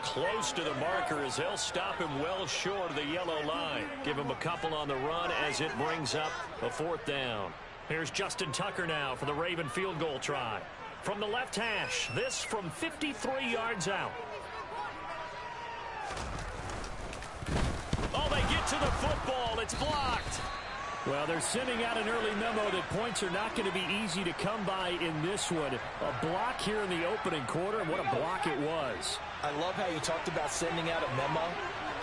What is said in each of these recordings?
close to the marker as they'll stop him well short of the yellow line. Give him a couple on the run as it brings up a 4th down. Here's Justin Tucker now for the Raven field goal try. From the left hash, this from 53 yards out. Oh, they get to the football. It's blocked. Well, they're sending out an early memo that points are not going to be easy to come by in this one. A block here in the opening quarter, and what a block it was. I love how you talked about sending out a memo.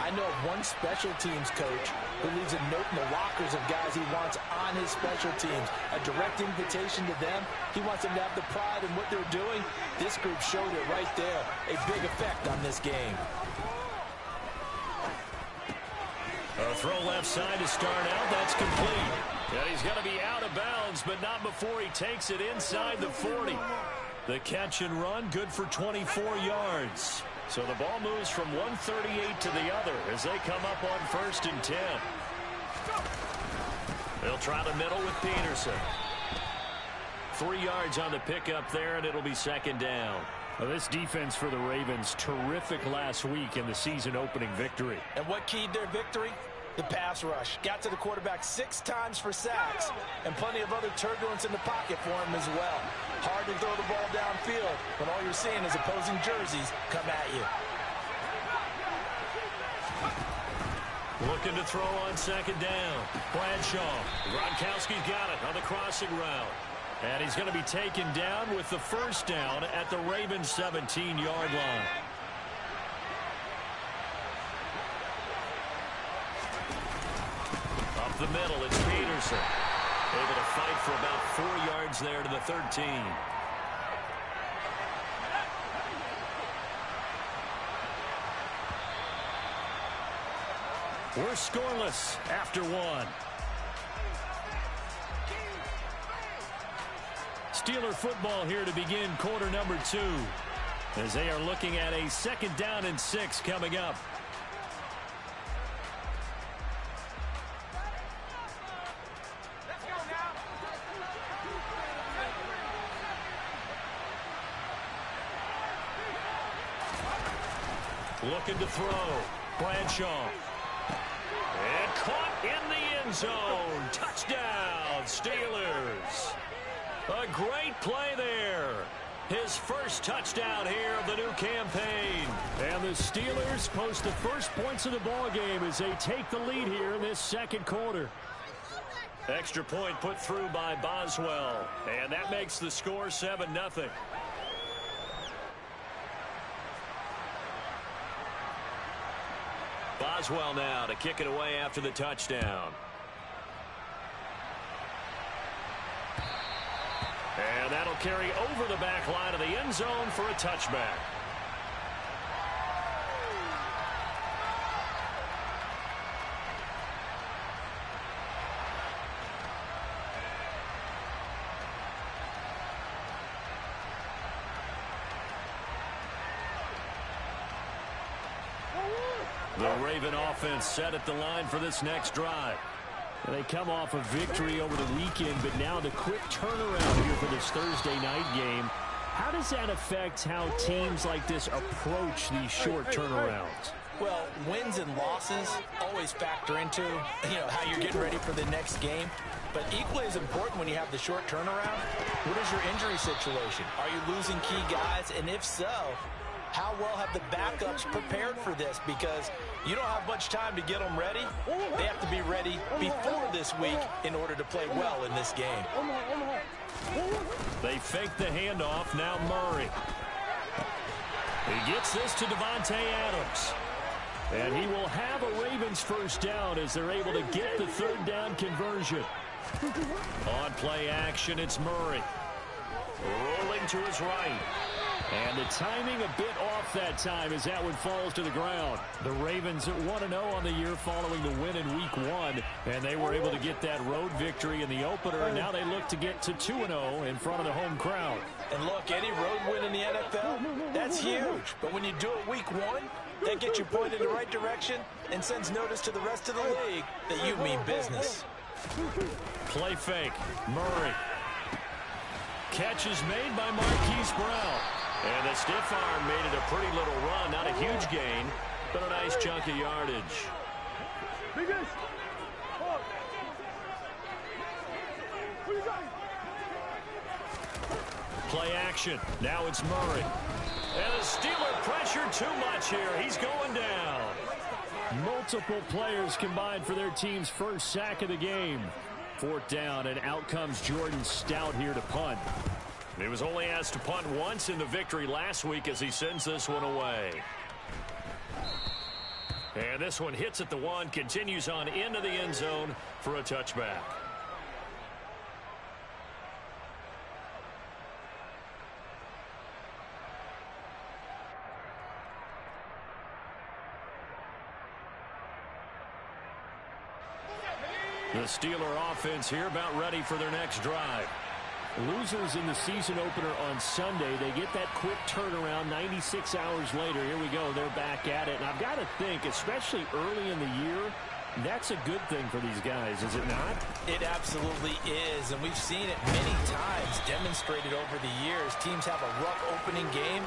I know of one special teams coach who leaves a note in the lockers of guys he wants on his special teams. A direct invitation to them. He wants them to have the pride in what they're doing. This group showed it right there. A big effect on this game. A throw left side to start out. That's complete. And he's going to be out of bounds, but not before he takes it inside the 40. The catch and run, good for 24 yards. So the ball moves from 138 to the other as they come up on 1st and 10. They'll try the middle with Peterson. 3 yards on the pickup there, and it'll be 2nd down. Well, this defense for the Ravens, terrific last week in the season-opening victory. And what keyed their victory? The pass rush. Got to the quarterback 6 times for sacks, and plenty of other turbulence in the pocket for him as well. Hard to throw the ball downfield when all you're seeing is opposing jerseys come at you. Looking to throw on 2nd down. Bradshaw. Gronkowski's got it on the crossing route. And he's going to be taken down with the 1st down at the Ravens' 17-yard line. Up the middle, it's Peterson. Able to fight for about 4 yards there to the 13. We're scoreless after 1. Steeler football here to begin quarter number 2 as they are looking at a 2nd down and 6 coming up. Looking to throw. Bradshaw. And caught in the end zone. Touchdown, Steelers. A great play there. His first touchdown here of the new campaign. And the Steelers post the first points of the ball game as they take the lead here in this 2nd quarter. Extra point put through by Boswell. And that makes the score 7-0. Boswell now to kick it away after the touchdown. And that'll carry over the back line of the end zone for a touchback. The Raven offense set at the line for this next drive. And they come off a victory over the weekend, but now the quick turnaround here for this Thursday night game. How does that affect how teams like this approach these short turnarounds? Well, wins and losses always factor into, how you're getting ready for the next game. But equally as important when you have the short turnaround, what is your injury situation? Are you losing key guys? And if so, how well have the backups prepared for this? Because you don't have much time to get them ready. They have to be ready before this week in order to play well in this game. They fake the handoff. Now Murray. He gets this to Davante Adams. And he will have a Ravens first down as they're able to get the 3rd down conversion. On play action, it's Murray. Rolling to his right. And the timing a bit off that time as that one falls to the ground. The Ravens at 1-0 on the year following the win in week 1. And they were able to get that road victory in the opener. And now they look to get to 2-0 in front of the home crowd. And look, any road win in the NFL, that's huge. But when you do it week 1, that gets you pointed in the right direction and sends notice to the rest of the league that you mean business. Play fake. Murray. Catch is made by Marquise Brown. And the stiff arm made it a pretty little run. Not a huge huge gain, but a nice chunk of yardage. Play action. Now it's Murray. And the Steeler pressure too much here. He's going down. Multiple players combined for their team's first sack of the game. 4th down, and out comes Jordan Stout here to punt. He was only asked to punt once in the victory last week as he sends this one away. And this one hits at the 1, continues on into the end zone for a touchback. The Steeler offense here about ready for their next drive. Losers in the season opener on Sunday. They get that quick turnaround 96 hours later. Here we go. They're back at it. And I've got to think, especially early in the year, that's a good thing for these guys, is it not? It absolutely is. And we've seen it many times demonstrated over the years. Teams have a rough opening game,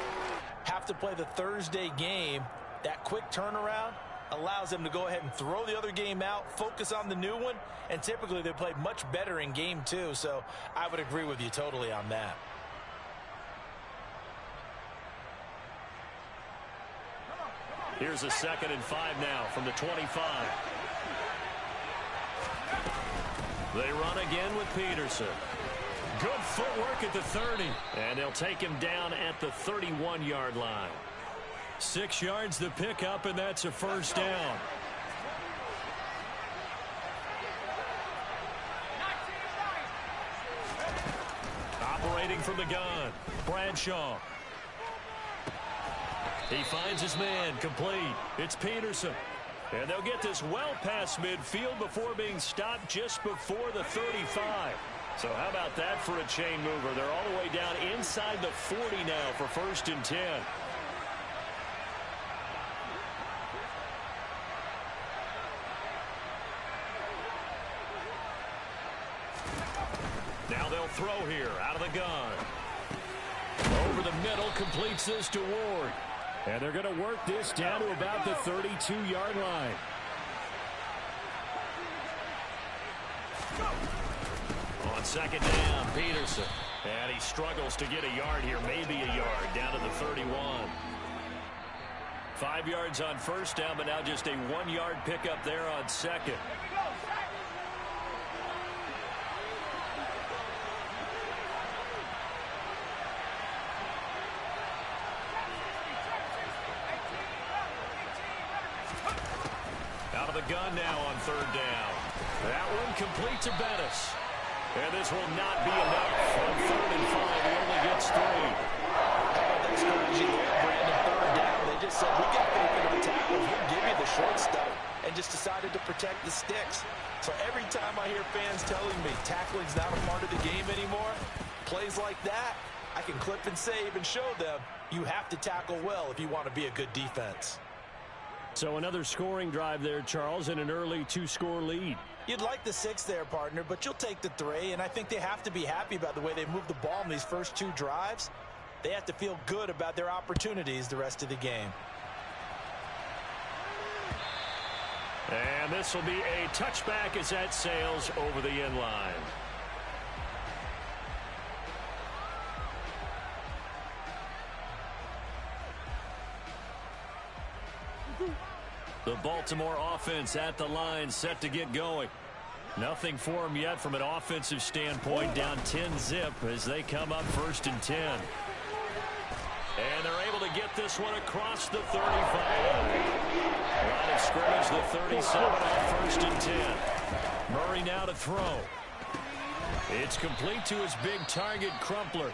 have to play the Thursday game. That quick turnaround allows them to go ahead and throw the other game out, focus on the new one, and typically they play much better in game 2. So I would agree with you totally on that. Here's a 2nd and 5 now from the 25. They run again with Peterson. Good footwork at the 30. And they'll take him down at the 31-yard line. 6 yards the pickup, and that's a 1st down. Operating from the gun, Bradshaw. He finds his man, complete. It's Peterson. And they'll get this well past midfield before being stopped just before the 35. So how about that for a chain mover? They're all the way down inside the 40 now for 1st and 10. Now they'll throw here out of the gun. Over the middle, completes this to Ward. And they're going to work this down to about the 32-yard line. On 2nd down, Peterson. And he struggles to get a yard here, maybe a yard, down to the 31. 5 yards on 1st down, but now just a 1-yard pickup there on 2nd. Out of the gun now on 3rd down. That one complete to Bettis. And this will not be enough. On 3rd and 5, he only gets 3. How about that strategy there, Brandon? 3rd down, they just said, we got faith in our tackles. We'll give you the short stuff, and just decided to protect the sticks. So every time I hear fans telling me tackling's not a part of the game anymore, plays like that, I can clip and save and show them you have to tackle well if you want to be a good defense. So another scoring drive there, Charles, and an early 2-score lead. You'd like the 6 there, partner, but you'll take the 3, and I think they have to be happy about the way they moved the ball in these first 2 drives. They have to feel good about their opportunities the rest of the game. And this will be a touchback as that sails over the end line. The Baltimore offense at the line, set to get going. Nothing for them yet from an offensive standpoint, down 10-zip as they come up 1st and 10. And they're able to get this one across the 35. Line of scrimmage, the 37 on 1st and 10. Murray now to throw. It's complete to his big target, Crumpler.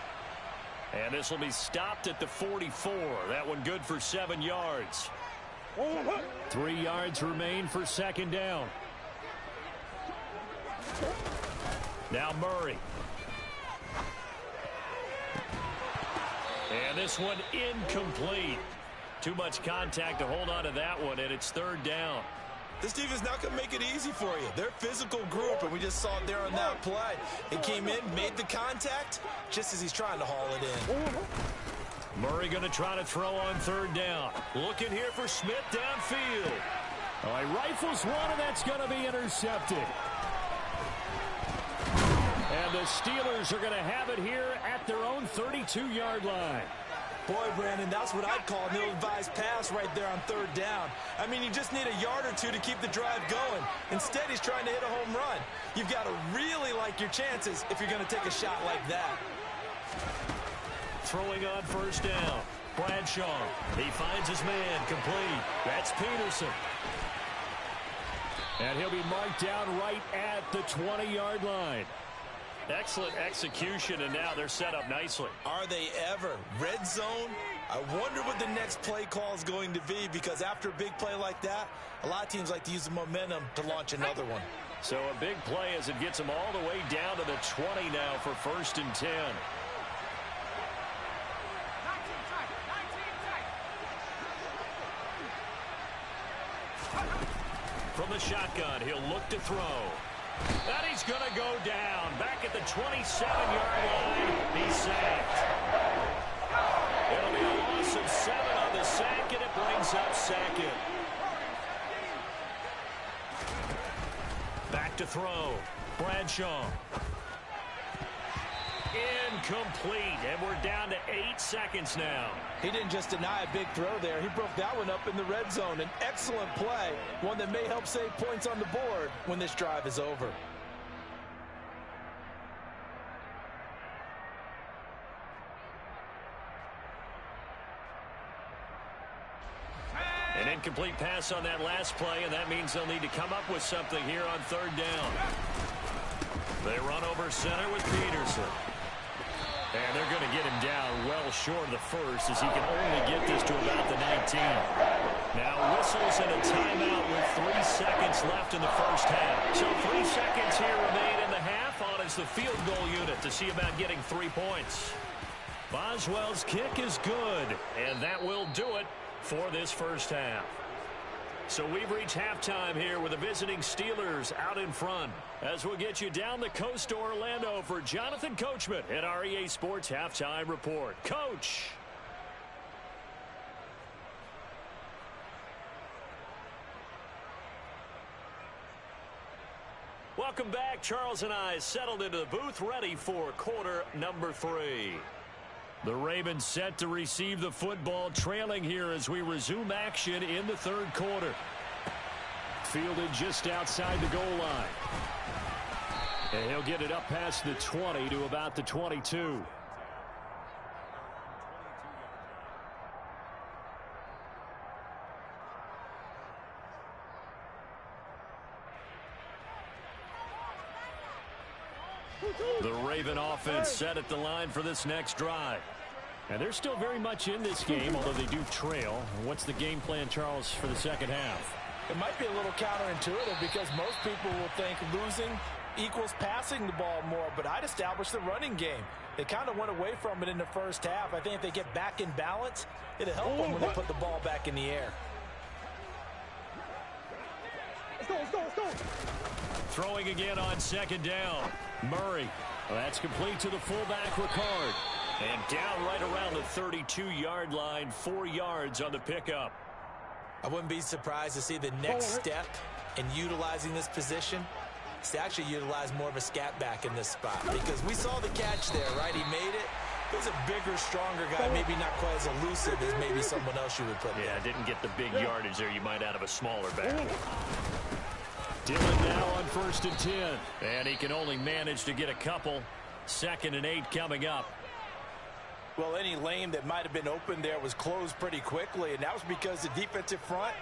And this will be stopped at the 44. That one good for 7 yards. 3 yards remain for 2nd down. Now Murray. And this one incomplete. Too much contact to hold on to that one, and it's 3rd down. This defense not going to make it easy for you. They're a physical group, and we just saw it there on that play. He came in, made the contact, just as he's trying to haul it in. Murray going to try to throw on third down. Looking here for Smith downfield. Oh, he rifles one, and that's going to be intercepted. And the Steelers are going to have it here at their own 32-yard line. Boy, Brandon, that's what I'd call an ill-advised pass right there on third down. I mean, you just need a yard or two to keep the drive going. Instead, he's trying to hit a home run. You've got to really like your chances if you're going to take a shot like that. Throwing on first down. Bradshaw. He finds his man complete. That's Peterson. And he'll be marked down right at the 20-yard line. Excellent execution, and now they're set up nicely. Are they ever? Red zone? I wonder what the next play call is going to be, because after a big play like that, a lot of teams like to use the momentum to launch another one. So a big play as it gets them all the way down to the 20 now for 1st and 10. From the shotgun, he'll look to throw. And he's going to go down. Back at the 27-yard line, he's sacked. It'll be a loss of 7 on the sack, and it brings up 2nd. Back to throw. Bradshaw. Incomplete, and we're down to 8 seconds now. He didn't just deny a big throw there. He broke that one up in the red zone. An excellent play, one that may help save points on the board when this drive is over. An incomplete pass on that last play, and that means they'll need to come up with something here on third down. They run over center with Peterson. And they're going to get him down well short of the first, as he can only get this to about the 19. Now whistles and a timeout with 3 seconds left in the first half. So 3 seconds here remain in the half on as the field goal unit to see about getting 3 points. Boswell's kick is good, and that will do it for this first half. So we've reached halftime here with the visiting Steelers out in front. As we'll get you down the coast to Orlando for Jonathan Coachman at our EA Sports Halftime Report. Coach. Welcome back. Charles and I settled into the booth, ready for quarter number 3. The Ravens set to receive the football, trailing here as we resume action in the third quarter. Fielded just outside the goal line. And he'll get it up past the 20 to about the 22. The Raven offense set at the line for this next drive. And they're still very much in this game, although they do trail. What's the game plan, Charles, for the second half? It might be a little counterintuitive because most people will think losing equals passing the ball more, but I'd establish the running game. They kind of went away from it in the first half. I think if they get back in balance, it'll help them when they put the ball back in the air. Let's go. Throwing again on second down. Murray. Well, that's complete to the fullback, Ricard. And down right around the 32-yard line, 4 yards on the pickup. I wouldn't be surprised to see the next step in utilizing this position is to actually utilize more of a scat back in this spot, because we saw the catch there, right? He made it. He was a bigger, stronger guy, maybe not quite as elusive as maybe someone else you would put Yeah, there. didn't get the big yardage there you might out of a smaller back. Dillon now on 1st and 10. And he can only manage to get a couple. 2nd and 8 coming up. Well, any lane that might have been open there was closed pretty quickly, and that was because the defensive front,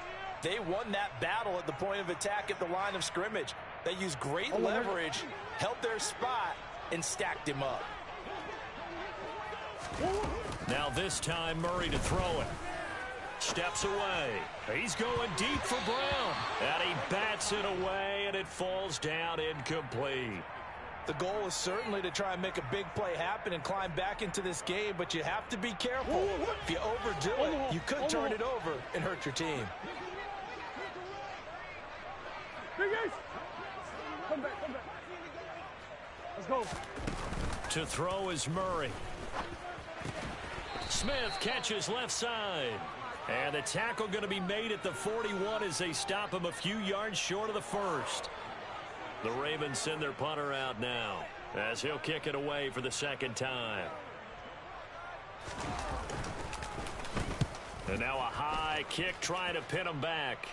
they won that battle at the point of attack at the line of scrimmage. They used great leverage, held their spot, and stacked him up. Now this time Murray to throw it. Steps away. He's going deep for Brown. And he bats it away, and it falls down incomplete. The goal is certainly to try and make a big play happen and climb back into this game, but you have to be careful. If you overdo it, you could turn it over and hurt your team. Come back. Let's go. To throw is Murray. Smith catches left side. And the tackle going to be made at the 41 as they stop him a few yards short of the first. The Ravens send their punter out now as he'll kick it away for the second time. And now a high kick trying to pin him back.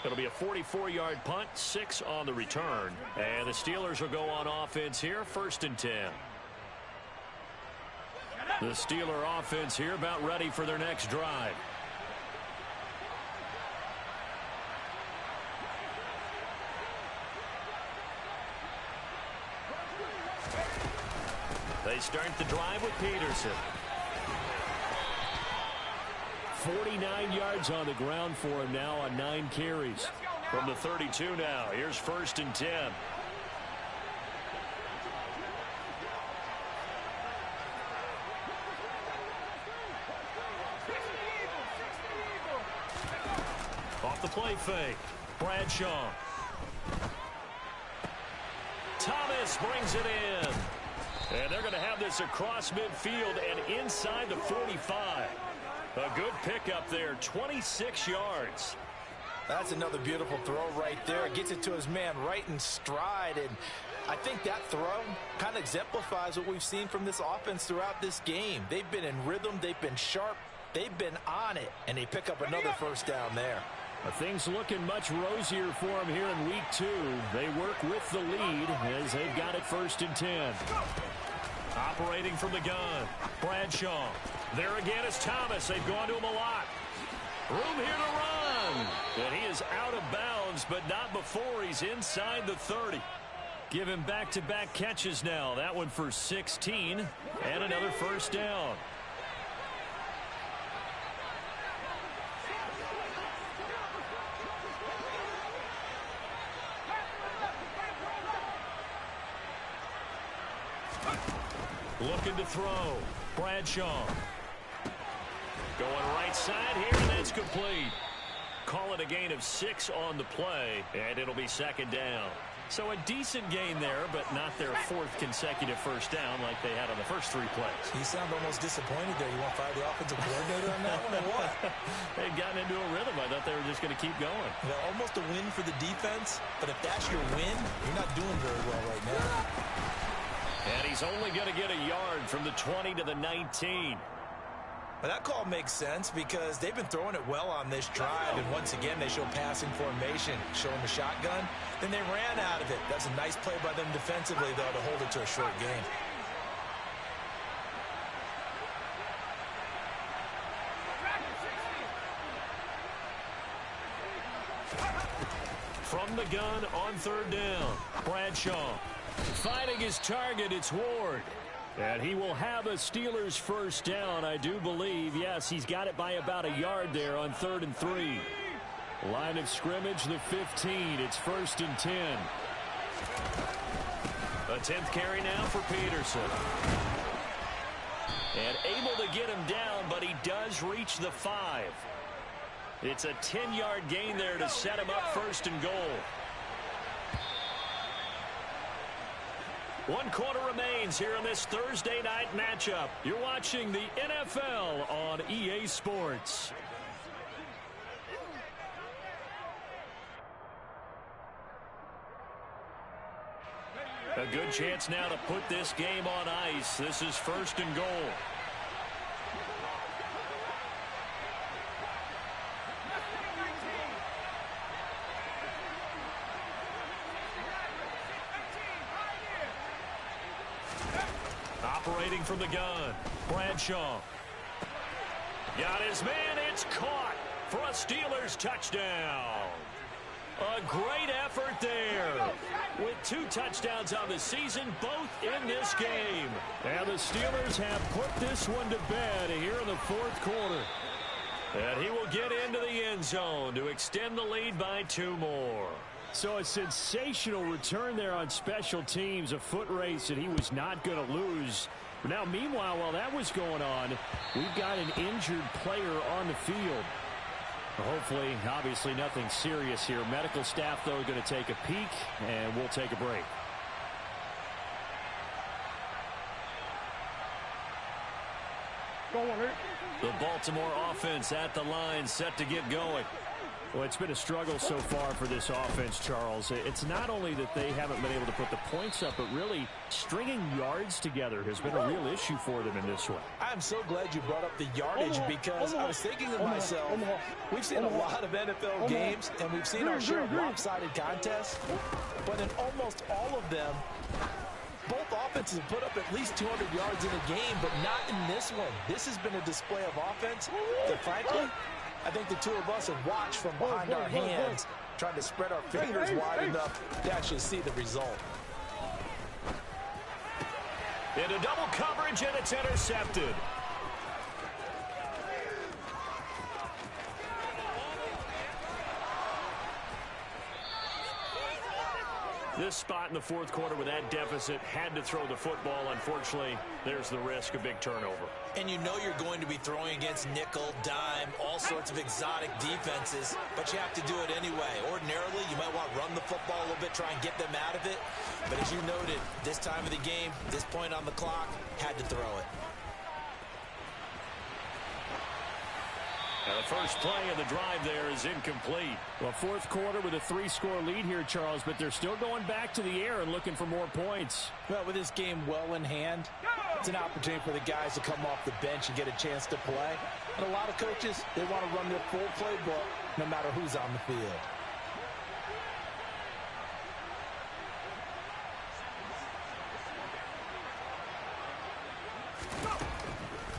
It'll be a 44-yard punt, 6 on the return. And the Steelers will go on offense here, 1st and 10. The Steeler offense here about ready for their next drive. They start the drive with Peterson. 49 yards on the ground for him now on 9 carries. From the 32 now, here's 1st and 10. Off the play fake, Bradshaw. Thomas brings it in. And they're going to have this across midfield and inside the 45. A good pickup there, 26 yards. That's another beautiful throw right there. Gets it to his man right in stride. And I think that throw kind of exemplifies what we've seen from this offense throughout this game. They've been in rhythm. They've been sharp. They've been on it. And they pick up another first down there. Things looking much rosier for them here in week 2. They work with the lead as they've got it 1st and 10. Operating from the gun, Bradshaw. There again is Thomas. They've gone to him a lot. Room here to run. And he is out of bounds, but not before he's inside the 30. Give him back-to-back catches now. That one for 16 and another first down. Looking to throw. Bradshaw. Going right side here, and that's complete. Call it a gain of 6 on the play, and it'll be 2nd down. So a decent gain there, but not their 4th consecutive first down like they had on the first 3 plays. You sound almost disappointed there. You want to fire the offensive coordinator on that one or what? They'd gotten into a rhythm. I thought they were just going to keep going. Well, almost a win for the defense, but if that's your win, you're not doing very well right now. And he's only going to get a yard from the 20 to the 19. Well, that call makes sense because they've been throwing it well on this drive, and once again they show passing formation, showing the shotgun. Then they ran out of it. That's a nice play by them defensively, though, to hold it to a short game. From the gun on 3rd down, Bradshaw. Fighting his target, it's Ward. And he will have a Steelers first down, I do believe. Yes, he's got it by about a yard there on 3rd and 3. Line of scrimmage, the 15. It's 1st and 10. A 10th carry now for Peterson. And able to get him down, but he does reach the 5. It's a 10-yard gain there to set him up 1st and goal. 1 quarter remains here in this Thursday night matchup. You're watching the NFL on EA Sports. A good chance now to put this game on ice. This is 1st and goal. Operating from the gun, Bradshaw. Got his man, it's caught for a Steelers touchdown. A great effort there. With 2 touchdowns on the season, both in this game. And the Steelers have put this one to bed here in the 4th quarter. And he will get into the end zone to extend the lead by 2 more. So a sensational return there on special teams, a foot race that he was not going to lose. Now, meanwhile, while that was going on, we've got an injured player on the field. Hopefully, obviously, nothing serious here. Medical staff, though, going to take a peek, and we'll take a break. Go on, Eric. The Baltimore offense at the line, set to get going. Well, it's been a struggle so far for this offense, Charles. It's not only that they haven't been able to put the points up, but really stringing yards together has been a real issue for them in this one. I'm so glad you brought up the yardage because I was thinking to myself, we've seen a lot of NFL games and we've seen our share of lopsided contests, but in almost all of them, both offenses have put up at least 200 yards in a game, but not in this one. This has been a display of offense that, frankly, I think the two of us have watched from behind our hands, trying to spread our fingers wide enough to actually see the result. Into double coverage, and it's intercepted. This spot in the fourth quarter with that deficit, had to throw the football. Unfortunately, there's the risk of big turnover. And you know you're going to be throwing against nickel, dime, all sorts of exotic defenses, but you have to do it anyway. Ordinarily, you might want to run the football a little bit, try and get them out of it. But as you noted, this time of the game, this point on the clock, had to throw it. Now the first play of the drive there is incomplete. Well, fourth quarter with a 3-score lead here, Charles, but they're still going back to the air and looking for more points. Well, with this game well in hand, it's an opportunity for the guys to come off the bench and get a chance to play. And a lot of coaches, they want to run their full playbook no matter who's on the field.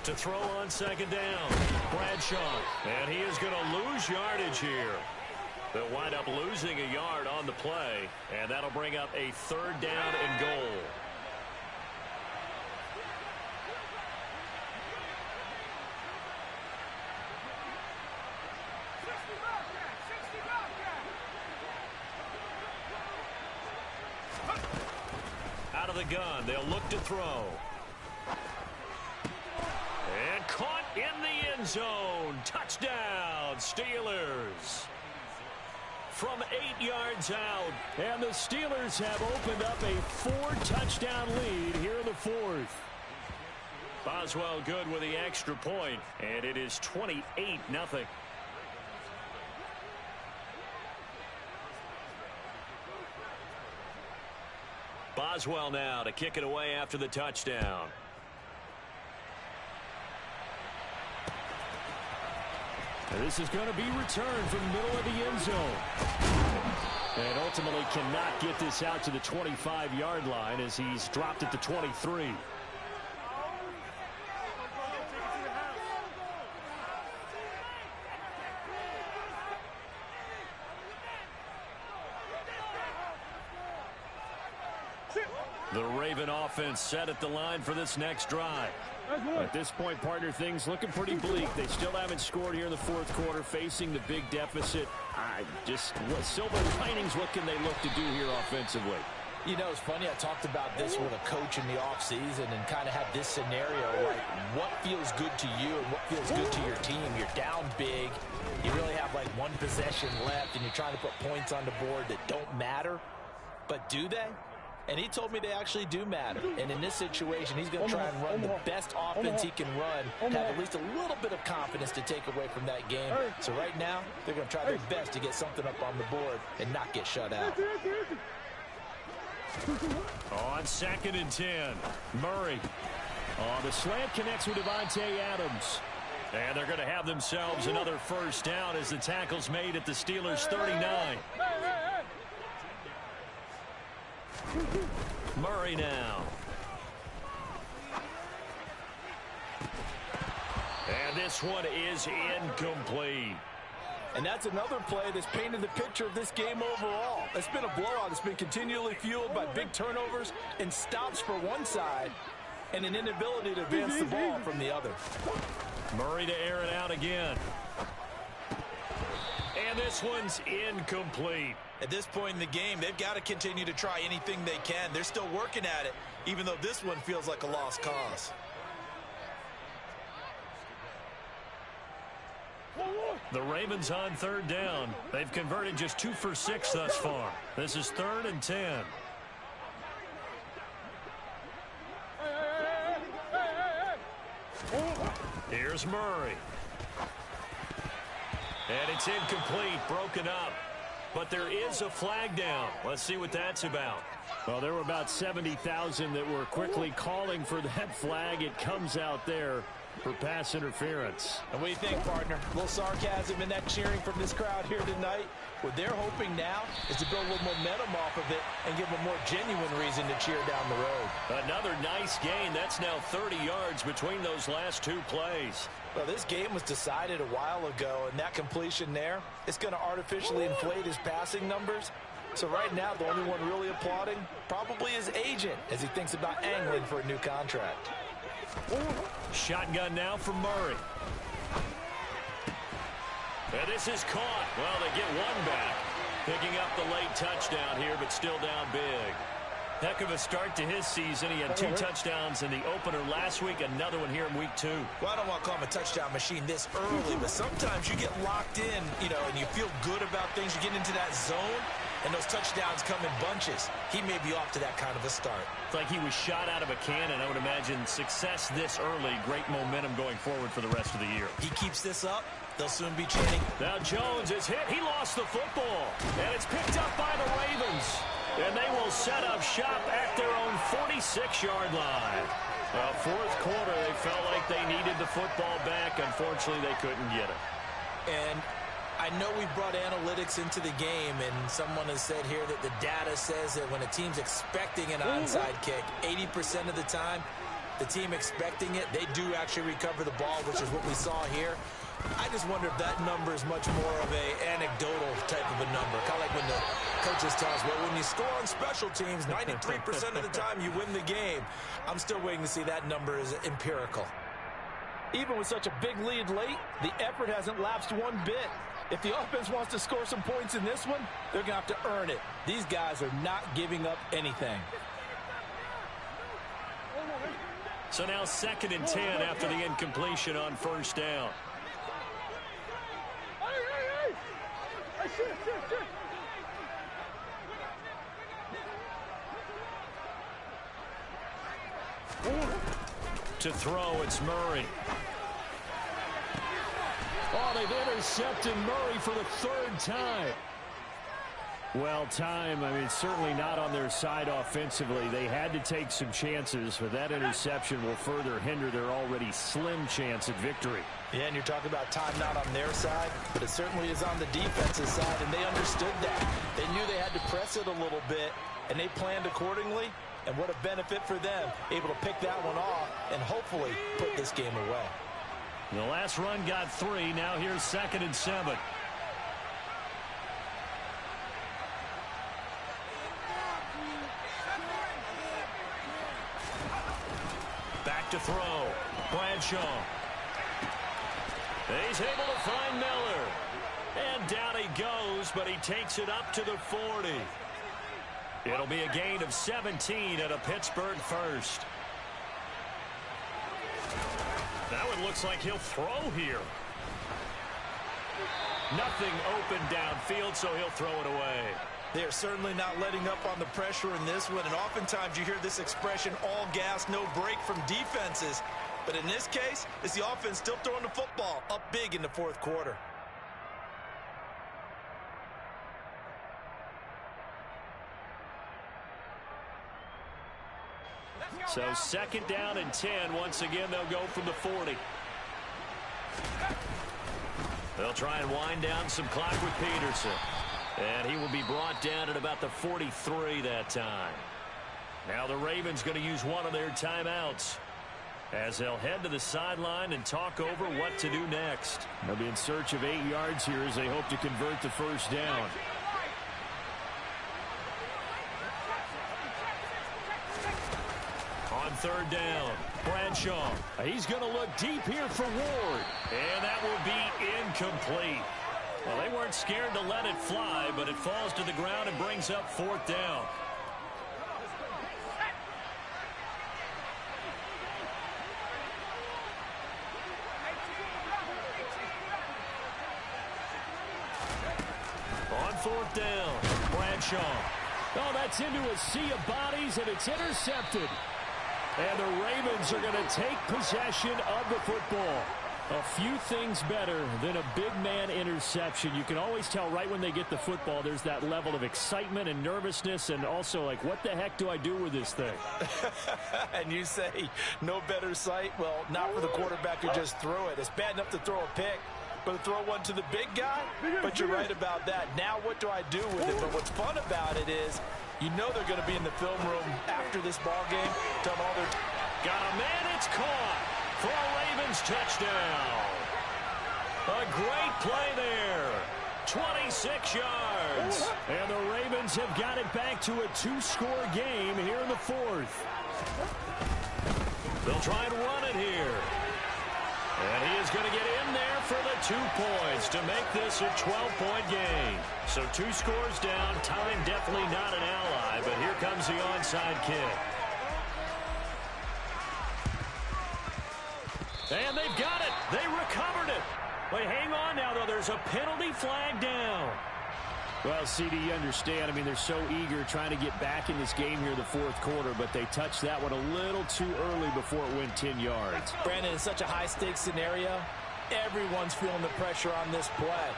To throw on second down, Bradshaw, and he is going to lose yardage here. They'll wind up losing a yard on the play, and that'll bring up a third down and goal. Out of the gun, they'll look to throw. And caught in the end zone. Touchdown, Steelers. From 8 yards out. And the Steelers have opened up a 4-touchdown lead here in the fourth. Boswell good with the extra point, and it is 28-0. Boswell now to kick it away after the touchdown. And this is going to be returned from the middle of the end zone. And ultimately cannot get this out to the 25-yard line as he's dropped it to 23. The Raven offense set at the line for this next drive. At this point, partner, things looking pretty bleak. They still haven't scored here in the fourth quarter, facing the big deficit. What silver linings, what can they look to do here offensively? You know, it's funny, I talked about this with a coach in the offseason and kind of had this scenario, like what feels good to you and what feels good to your team. You're down big. You really have like one possession left, and you're trying to put points on the board that don't matter. But do they? And he told me they actually do matter. And in this situation, he's going to try and run the best offense he can run to have at least a little bit of confidence to take away from that game. So right now, they're going to try their best to get something up on the board and not get shut out. On 2nd and 10, Murray. The slant connects with Davante Adams. And they're going to have themselves another first down as the tackle's made at the Steelers' 39. Murray now. And this one is incomplete. And that's another play that's painted the picture of this game overall. It's been a blowout. It's been continually fueled by big turnovers and stops for one side and an inability to advance the ball from the other. Murray to air it out again. And this one's incomplete. At this point in the game, they've got to continue to try anything they can. They're still working at it, even though this one feels like a lost cause. The Ravens on 3rd down. They've converted just 2 for 6 thus far. This is 3rd and 10. Here's Murray. And it's incomplete, broken up. But there is a flag down. Let's see what that's about. Well, there were about 70,000 that were quickly calling for that flag. It comes out there for pass interference. And what do you think, partner? A little sarcasm in that cheering from this crowd here tonight. What they're hoping now is to build a little momentum off of it and give them a more genuine reason to cheer down the road. Another nice gain. That's now 30 yards between those last two plays. Well, this game was decided a while ago, and that completion there is going to artificially inflate his passing numbers. So right now, the only one really applauding probably his agent as he thinks about angling for a new contract. Shotgun now from Murray. And this is caught. Well, they get one back. Picking up the late touchdown here, but still down big. Heck of a start to his season. He had 2 touchdowns in the opener last week, another one here in week 2. Well, I don't want to call him a touchdown machine this early, but sometimes you get locked in, and you feel good about things. You get into that zone, and those touchdowns come in bunches. He may be off to that kind of a start. It's like he was shot out of a cannon. I would imagine success this early, great momentum going forward for the rest of the year. He keeps this up, they'll soon be chanting. Now Jones is hit. He lost the football, and it's picked up by the Ravens. And they will set up shop at their own 46-yard line. Well, fourth quarter, they felt like they needed the football back. Unfortunately, they couldn't get it. And I know we brought analytics into the game, and someone has said here that the data says that when a team's expecting an onside kick, 80% of the time, the team expecting it, they do actually recover the ball, which is what we saw here. I just wonder if that number is much more of a anecdotal type of a number. Kind of like when the coaches tell us, well, when you score on special teams, 93% of the time you win the game. I'm still waiting to see that number is empirical. Even with such a big lead late, the effort hasn't lapsed one bit. If the offense wants to score some points in this one, they're going to have to earn it. These guys are not giving up anything. So now 2nd and 10 after the incompletion on first down. To throw, it's Murray. Oh, they've intercepted Murray for the 3rd time. Well, certainly not on their side offensively. They had to take some chances, but that interception will further hinder their already slim chance at victory. Yeah, and you're talking about time not on their side, but it certainly is on the defensive side, and they understood that. They knew they had to press it a little bit, and they planned accordingly, and what a benefit for them, able to pick that one off and hopefully put this game away. The last run got 3. Now here's 2nd and 7. Back to throw. Bradshaw. He's able to find Miller. And down he goes, but he takes it up to the 40. It'll be a gain of 17 at a Pittsburgh first. That one looks like he'll throw here. Nothing open downfield, so he'll throw it away. They are certainly not letting up on the pressure in this one, and oftentimes you hear this expression, all gas, no break from defenses. But in this case, it's the offense still throwing the football up big in the 4th quarter. So 2nd down and 10. Once again, they'll go from the 40. They'll try and wind down some clock with Peterson. And he will be brought down at about the 43 that time. Now the Ravens going to use one of their timeouts as they'll head to the sideline and talk over what to do next. They'll be in search of 8 yards here as they hope to convert the first down. On 3rd down, Bradshaw. He's going to look deep here for Ward. And that will be incomplete. Well, they weren't scared to let it fly, but it falls to the ground and brings up 4th down. On 4th down, Bradshaw. Oh, that's into a sea of bodies, and it's intercepted. And the Ravens are going to take possession of the football. A few things better than a big man interception. You can always tell right when they get the football, there's that level of excitement and nervousness, and also like, what the heck do I do with this thing? And you say, no better sight? Well, not for the quarterback who just threw it. It's bad enough to throw a pick, but to throw one to the big guy? But you're right about that. Now what do I do with it? But what's fun about it is, you know they're going to be in the film room after this ball game. Tell them all their... Got a man, it's caught. For a Ravens touchdown. A great play there. 26 yards. And the Ravens have got it back to a 2-score game here in the fourth. They'll try and run it here. And he is going to get in there for the 2 points to make this a 12-point game. So 2 scores down. Time definitely not an ally, but here comes the onside kick. And they've got it. They recovered it. But hang on now, though. There's a penalty flag down. Well, CD, you understand. I mean, they're so eager trying to get back in this game here in the fourth quarter, but they touched that one a little too early before it went 10 yards. Brandon, in such a high-stakes scenario, everyone's feeling the pressure on this play.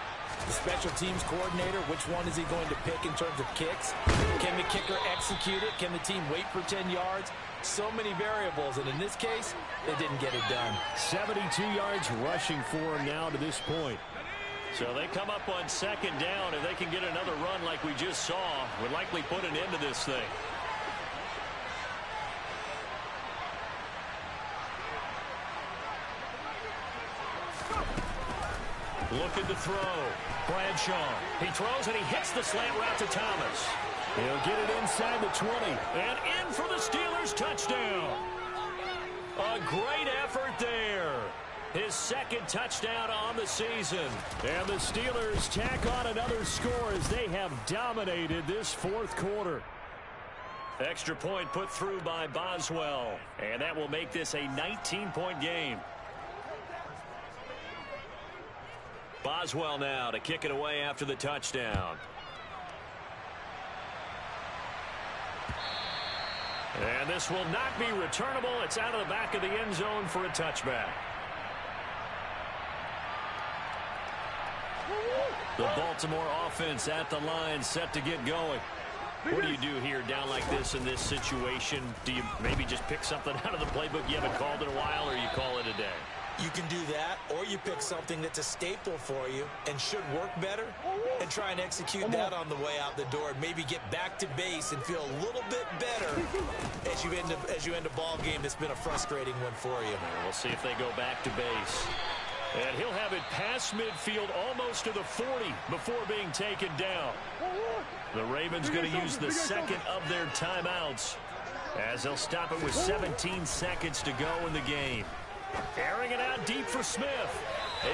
The special teams coordinator, which one is he going to pick in terms of kicks? Can the kicker execute it? Can the team wait for 10 yards? So many variables, and in this case, they didn't get it done. 72 yards rushing for him now to this point. So they come up on second down. If they can get another run like we just saw, would likely put an end to this thing. Looking to throw. Bradshaw. He throws and he hits the slant route to Thomas. He'll get it inside the 20. And in for the Steelers touchdown. A great effort there. His second touchdown on the season. And the Steelers tack on another score as they have dominated this fourth quarter. Extra point put through by Boswell. And that will make this a 19-point game. Boswell now to kick it away after the touchdown. And this will not be returnable. It's out of the back of the end zone for a touchback. The Baltimore offense at the line set to get going. What do you do here down like this in this situation? Do you maybe just pick something out of the playbook you haven't called in a while, or you call it a day? You can do that, or you pick something that's a staple for you and should work better and try and execute that on the way out the door and maybe get back to base and feel a little bit better as you end a ball game that's been a frustrating one for you. We'll see if they go back to base. And he'll have it past midfield almost to the 40 before being taken down. The Ravens going to use the second of their timeouts as they'll stop it with 17 seconds to go in the game. Airing it out deep for Smith.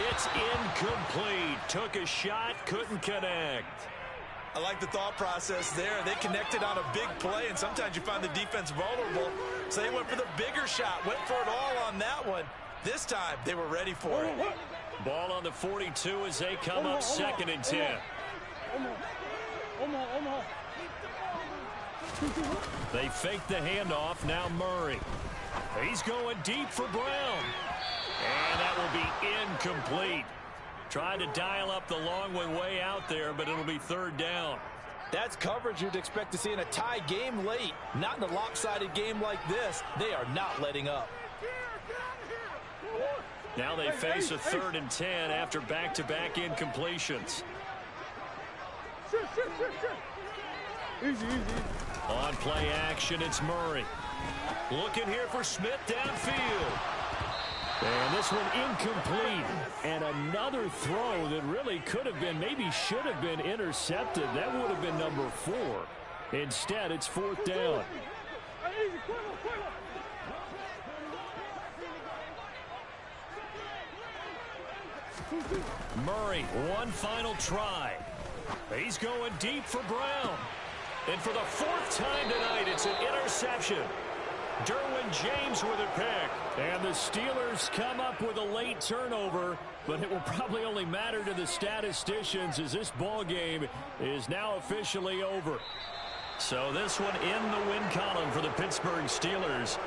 It's incomplete. Took a shot, couldn't connect. I like the thought process there. They connected on a big play, and sometimes you find the defense vulnerable. So they went for the bigger shot, went for it all on that one. This time, they were ready for it. Ball on the 42 as they come up second and 10. They fake the handoff. Now Murray. He's going deep for Brown. And that will be incomplete. Tried to dial up the long one way out there, but it'll be third down. That's coverage you'd expect to see in a tie game late. Not in a lopsided game like this. They are not letting up. Now they face a 3rd and 10 after back-to-back incompletions. Easy. On play action, it's Murray. Looking here for Smith downfield. And this one incomplete. And another throw that really could have been, maybe should have been intercepted. That would have been number 4. Instead, it's 4th down. Murray, one final try. He's going deep for Brown. And for the 4th time tonight, it's an interception. Derwin James with a pick. And the Steelers come up with a late turnover, but it will probably only matter to the statisticians as this ball game is now officially over. So this one in the win column for the Pittsburgh Steelers.